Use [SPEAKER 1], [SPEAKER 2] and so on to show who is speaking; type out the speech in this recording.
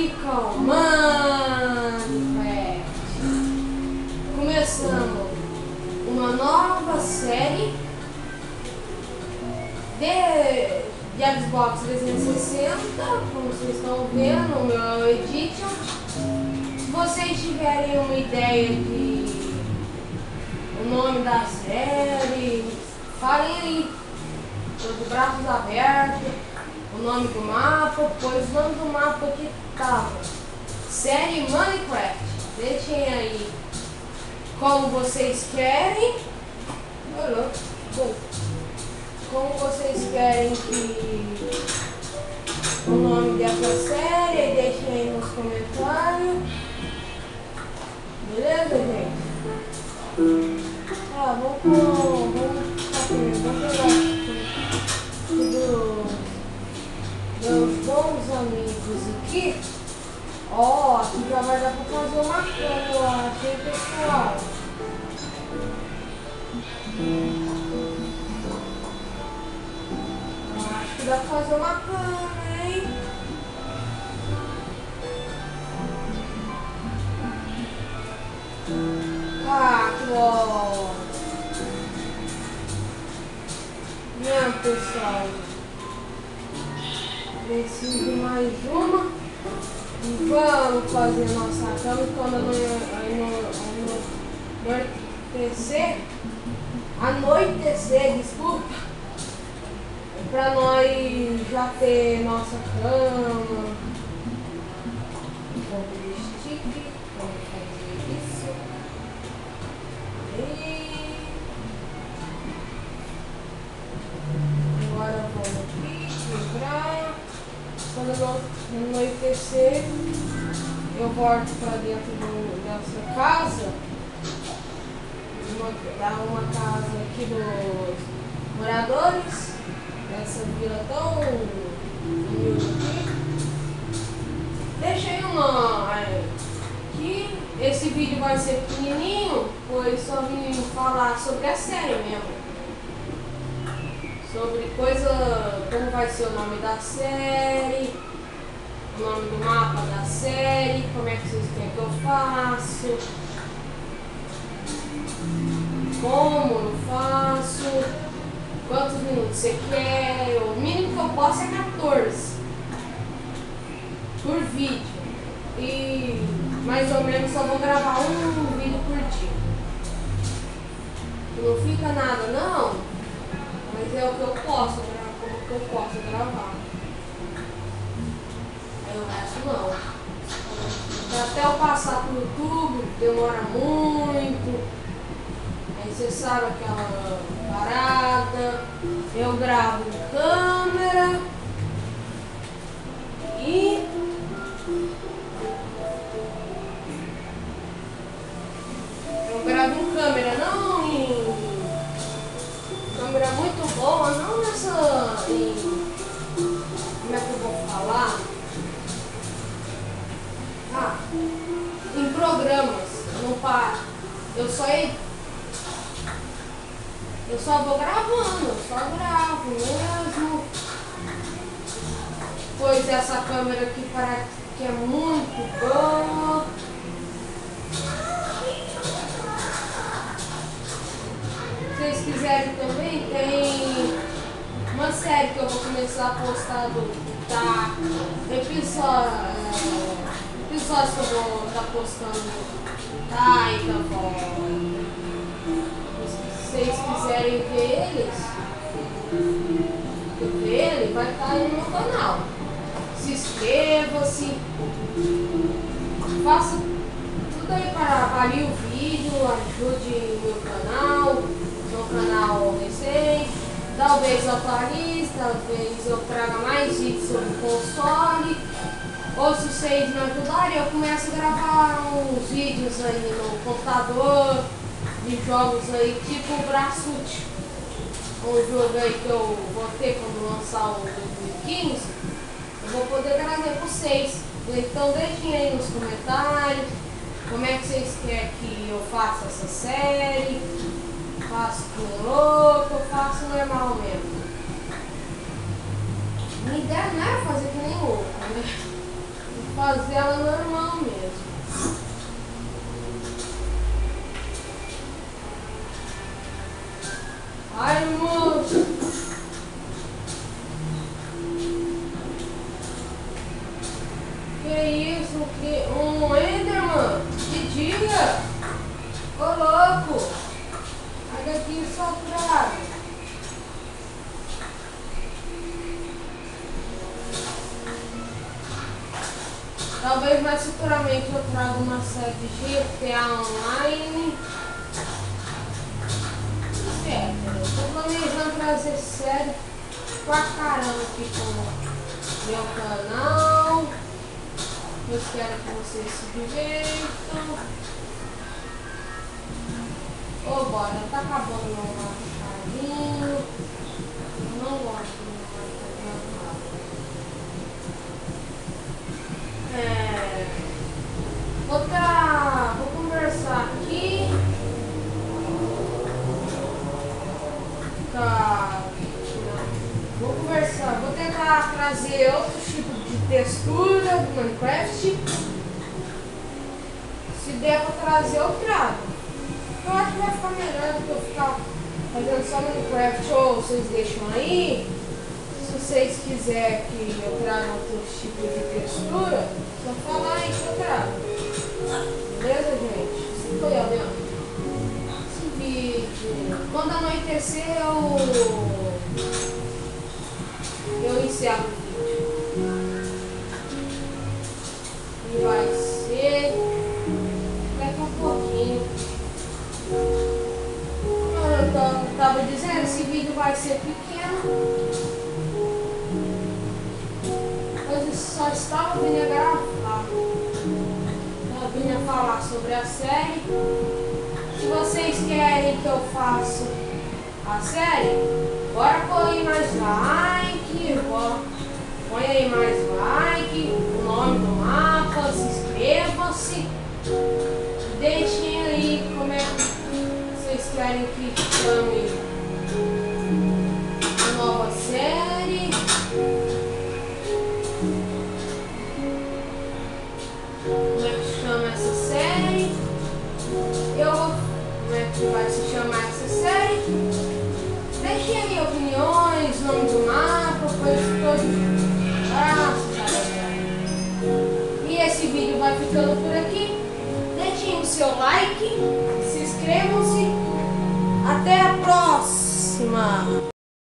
[SPEAKER 1] aqui com Minecraft. Começamos uma nova série de Xbox 360, como vocês estão vendo, o meu Edition. Se vocês tiverem uma ideia de o nome da série, falem aí. Estou de braços abertos. O nome do mapa, pois o nome do mapa aqui estava série Minecraft. Deixem aí como vocês querem. Como vocês querem que o nome dessa série, deixem aí nos comentários. Beleza, gente? Vamos pegar meus bons amigos aqui. Aqui já vai dar pra fazer uma cama, achei, pessoal. Acho que dá pra fazer uma cama, hein? Que bom. Pessoal, preciso de mais uma e vamos fazer nossa cama quando anoitecer, desculpa, para nós já ter nossa cama. Vamos fazer isso. Agora vamos aqui, praia. Quando anoitecer, eu volto para dentro dessa casa. Uma casa aqui dos moradores dessa vila tão humilde aqui. Deixei que esse vídeo vai ser pequenininho, pois só vim falar sobre a série mesmo. Sobre como vai ser o nome da série, o nome do mapa da série, como é que vocês querem que eu faço, como eu faço, quantos minutos você quer. O mínimo que eu posso é 14 por vídeo, e mais ou menos só vou gravar um vídeo por dia. Não fica nada não, mas é o que eu posso gravar, como que eu posso gravar. Aí o resto não. Até eu passar pro YouTube demora muito. Aí você sabe aquela parada. Eu gravo em câmera e eu gravo em câmera, não em câmera muito boa, não nessa. Como é que eu vou falar? Em programas. Eu só vou gravando, eu só gravo mesmo. Pois essa câmera aqui parece que é muito boa. Se vocês quiserem também, tem uma série que eu vou começar a postar episódios que eu vou estar postando Se vocês quiserem ver ele vai estar aí no meu canal. Se inscreva-se, faça tudo aí para avalie o vídeo, ajude o meu canal recente. Talvez eu atualize, talvez eu traga mais vídeos sobre console. Ou se vocês me ajudarem, eu começo a gravar uns vídeos aí no computador, de jogos aí, tipo o Brasfoot. Um jogo aí que eu vou ter quando lançar o 2015. Eu vou poder trazer para vocês. Então deixem aí nos comentários como é que vocês querem que eu faça essa série. Faço com louco, eu faço normal mesmo. Minha ideia não era fazer que nem louco, né? fazer ela normal mesmo. Ai, moço! Que isso? Um Enderman? Que diga! Ô louco! Sai daqui, soprado! Talvez mais futuramente eu traga uma série de GTA Online. Certo, eu tô planejando trazer série pra caramba aqui com meu canal. Eu espero que vocês se divirtam. Ô, bora, tá acabando meu carinho. Eu não gosto do meu carinho. Vou conversar aqui. Vou tentar trazer outros tipos de textura do Minecraft. Se der pra trazer, eu trago. Eu acho que vai ficar melhor do que eu ficar fazendo só Minecraft. Ou vocês deixam aí. Se vocês quiserem que eu traga outros tipos de textura, só falar aí que eu trago. Beleza, gente? Esse foi esse vídeo. Quando anoitecer, eu encerro o vídeo. E vai ser daqui um pouquinho. Como eu tava dizendo, esse vídeo vai ser pequeno. Eu só estava vindo a gravar. Eu vim a falar sobre a série. Se vocês querem que eu faça a série, bora pôr aí mais like. Põe aí mais like, o nome do mapa, se inscrevam-se. Deixem aí como é que vocês querem que chame a nova série. Como é que chama essa série? Como é que vai se chamar essa série? Deixem aí opiniões, nome do mapa, coisa toda. E esse vídeo vai ficando por aqui. Deixem o seu like, se inscrevam-se. Até a próxima!